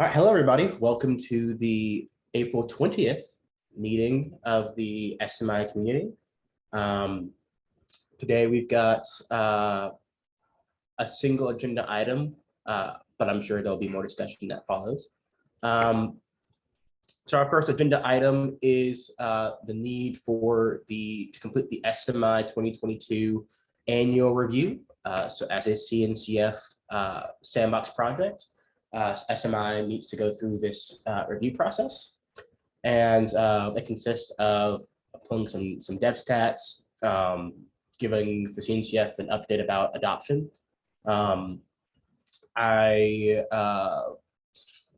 All right, hello everybody. Welcome to the April 20th meeting of the SMI community. Today we've got a single agenda item, but I'm sure there'll be more discussion that follows. So our first agenda item is the need to complete the SMI 2022 annual review. So as a CNCF sandbox project, SMI needs to go through this review process, and it consists of pulling some dev stats, giving the CNCF an update about adoption. I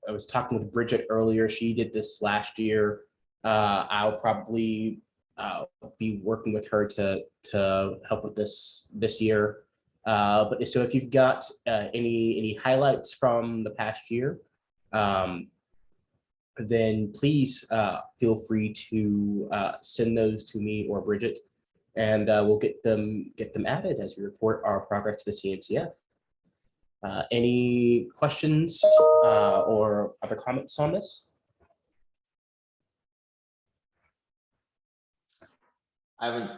was talking with Bridget earlier. She did this last year. I'll probably be working with her to help with this year. But so if you've got any highlights from the past year, then please feel free to send those to me or Bridget, and we'll get them added as we report our progress to the CNCF. Any questions or other comments on this? I haven't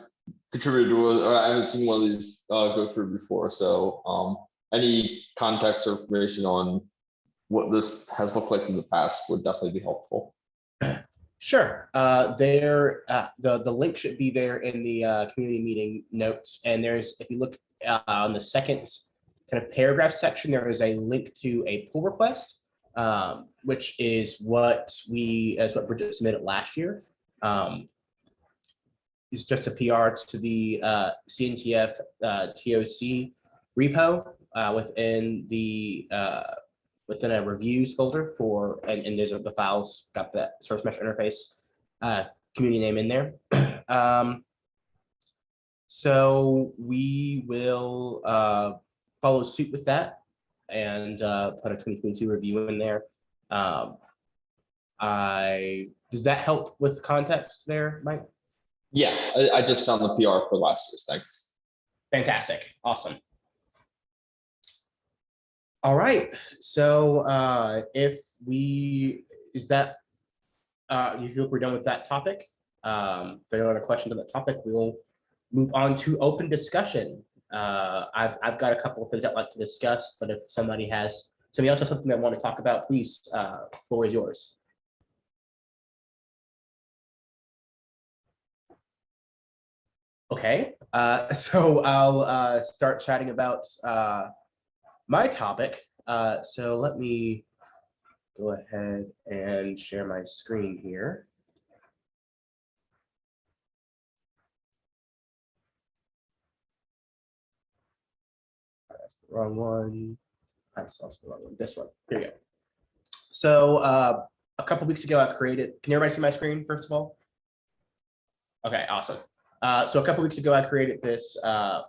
contributed to it, or I haven't seen one of these go through before. So any context or information on what this has looked like in the past would definitely be helpful. Sure. The link should be there in the community meeting notes. And there's, if you look on the second kind of paragraph section, there is a link to a pull request, which is what Bridget submitted last year. It's just a PR to the CNCF TOC repo within a reviews folder for, and there's the files got the source mesh interface community name in there. So we will follow suit with that and put a 2022 review in there. Does that help with context there, Mike? Yeah, I just found the PR for last year's. Thanks. Fantastic. Awesome. All right. So you feel like we're done with that topic? If there are other questions on that topic, we will move on to open discussion. I've got a couple of things I'd like to discuss, but if somebody else has something they want to talk about, please, floor is yours. Okay, so I'll start chatting about my topic. So let me go ahead and share my screen here. That's the wrong one. That's also the wrong one. This one. Here we go. So a couple weeks ago, I created. Can everybody see my screen first of all? Okay, awesome. So a couple weeks ago, I created this SMI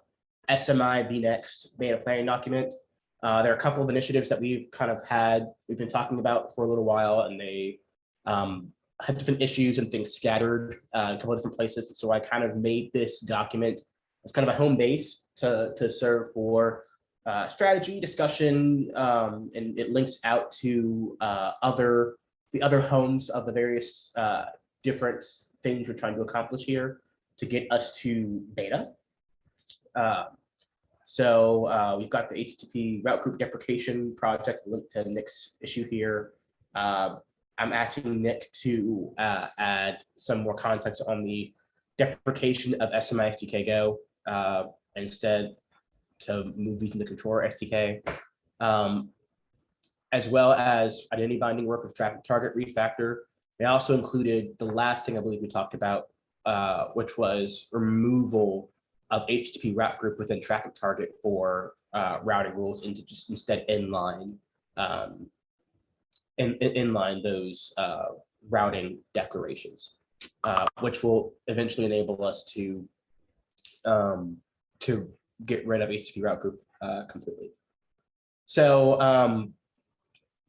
vNext beta planning document. There are a couple of initiatives that we've been talking about for a little while, and they had different issues and things scattered in a couple of different places. So I kind of made this document as kind of a home base to serve for strategy discussion, and it links out to the other homes of the various different things we're trying to accomplish here to get us to beta. So we've got the HTTP route group deprecation project linked to Nick's issue here. I'm asking Nick to add some more context on the deprecation of SMI SDK Go, instead to move using the controller SDK, as well as identity binding work with traffic target refactor. They also included the last thing I believe we talked about, which was removal of HTTP route group within traffic target for routing rules into just instead inline those routing declarations, which will eventually enable us to get rid of HTTP route group completely. So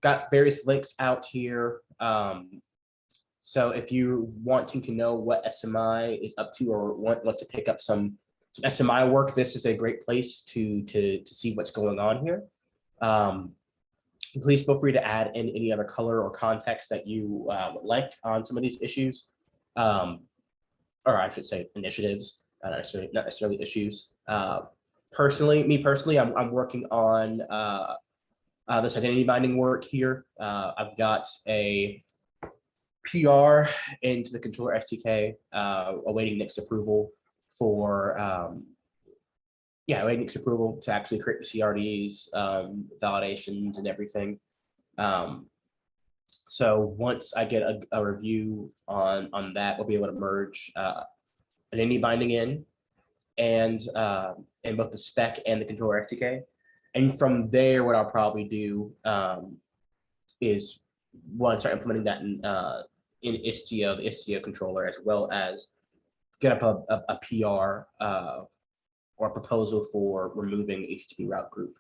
got various links out here. So if you're wanting to know what SMI is up to or want to pick up some SMI work, this is a great place to see what's going on here. Please feel free to add in any other color or context that you would like on some of these issues, or I should say initiatives, not necessarily issues. Personally, I'm working on this identity binding work here. I've got a PR into the controller SDK, awaiting Nick's approval for awaiting Nick's approval to actually create the CRDs, validations, and everything. So once I get a review on that, we'll be able to merge identity binding in and both the spec and the controller SDK. And from there, what I'll probably do is one, start implementing that in Istio, the Istio controller, as well as get up a PR or proposal for removing HTTP route group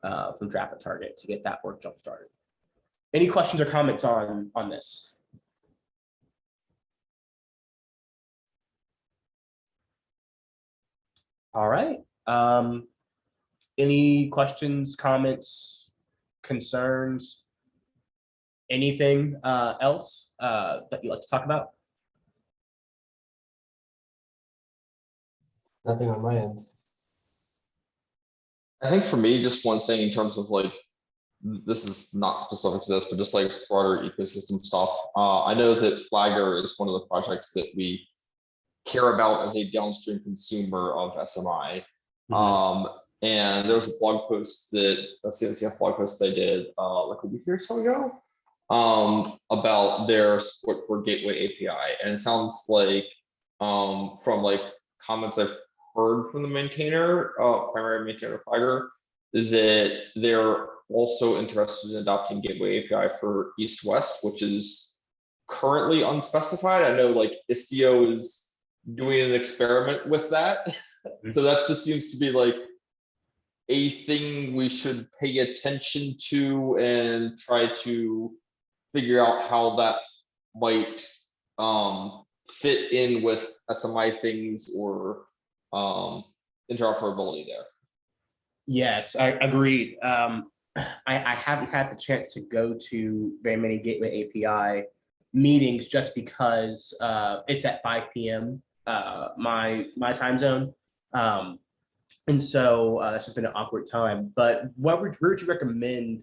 from traffic target to get that work jump started. Any questions or comments on this? All right. Any questions, comments, concerns, anything else that you'd like to talk about? Nothing on my end. I think for me, just one thing in terms of like, this is not specific to this, but just like broader ecosystem stuff. I know that Flagger is one of the projects that we care about as a downstream consumer of SMI. And there was a blog post that a CNCF blog post they did like a week or so ago about their support for Gateway API. And it sounds like from like comments I've heard from the maintainer, primary maintainer Flagger, that they're also interested in adopting Gateway API for East-West, which is currently unspecified. I know like Istio is doing an experiment with that. So that just seems to be like a thing we should pay attention to and try to figure out how that might fit in with SMI things or interoperability there. Yes, I agreed. I haven't had the chance to go to very many Gateway API meetings just because it's at 5 p.m. My time zone. And so that's just been an awkward time. But where would you recommend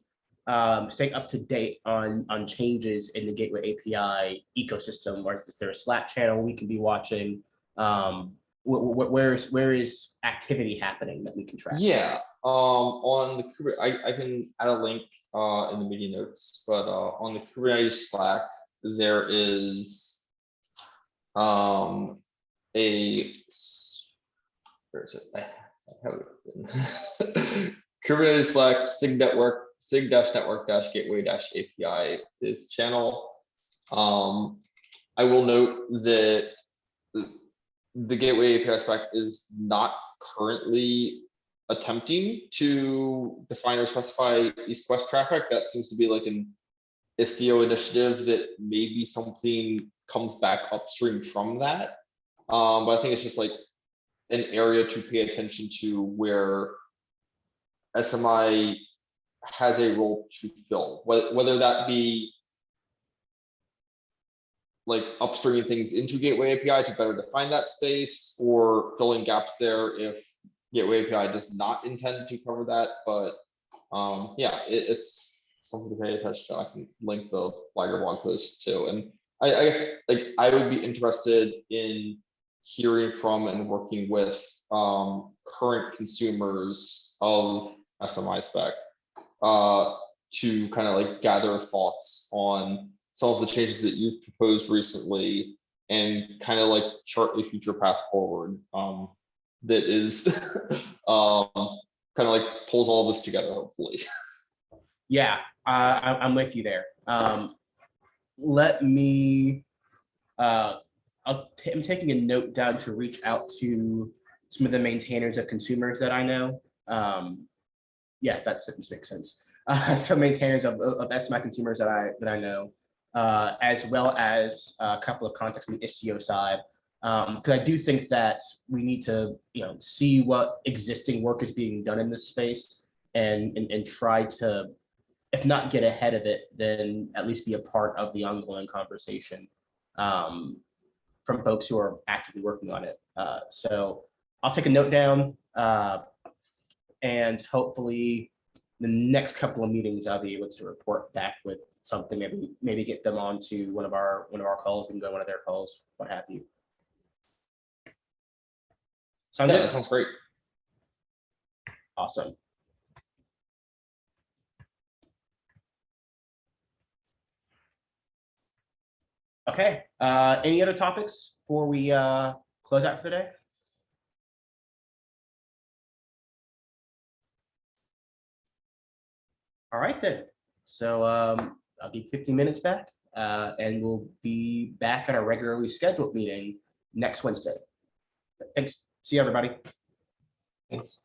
staying up to date on changes in the Gateway API ecosystem? Or is there a Slack channel we can be watching? Where is activity happening that we can track? Yeah, on the Kubernetes, I can add a link in the meeting notes, but on the Kubernetes Slack, there is a where is it? I have it written. Kubernetes Slack sig-network-gateway-API is channel. I will note that the Gateway API Slack is not currently attempting to define or specify east-west traffic. That seems to be like an Istio initiative that maybe something comes back upstream from that. But I think it's just like an area to pay attention to where SMI has a role to fill, whether that be like upstreaming things into Gateway API to better define that space, or filling gaps there if Gateway API does not intend to cover that. But yeah, it's something to pay attention to. I can link the Flagger blog post too. And I guess like I would be interested in hearing from and working with current consumers of SMI spec to kind of like gather thoughts on some of the changes that you've proposed recently and kind of like chart a future path forward that is kind of like pulls all this together, hopefully. Yeah, I'm with you there. Let me, I'm taking a note down to reach out to some of the maintainers of consumers that I know. Yeah, that sentence makes sense. Some maintainers of SMI consumers that I know, as well as a couple of contacts on the Istio side. Because I do think that we need to, see what existing work is being done in this space and try to if not get ahead of it, then at least be a part of the ongoing conversation from folks who are actively working on it. So I'll take a note down, and hopefully the next couple of meetings I'll be able to report back with something. Maybe get them onto one of our calls. We can go to one of their calls, what have you. Sound Yeah, good? that sounds great. Awesome. Okay. Any other topics before we close out for the day? All right then. So I'll give 15 minutes back, and we'll be back at our regularly scheduled meeting next Wednesday. Thanks. See you, everybody. Thanks.